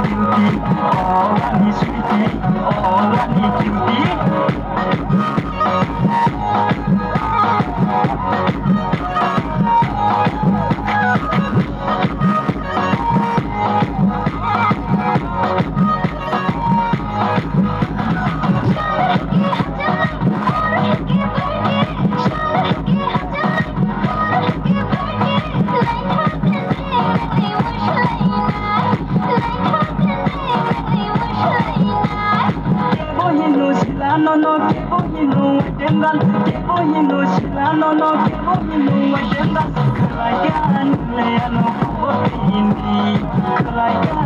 cutie, oh honey sweetie, oh honey cutie. No no que voy no entienda que voy no shila no no que voy no entienda kalayan le no voy ni kalayan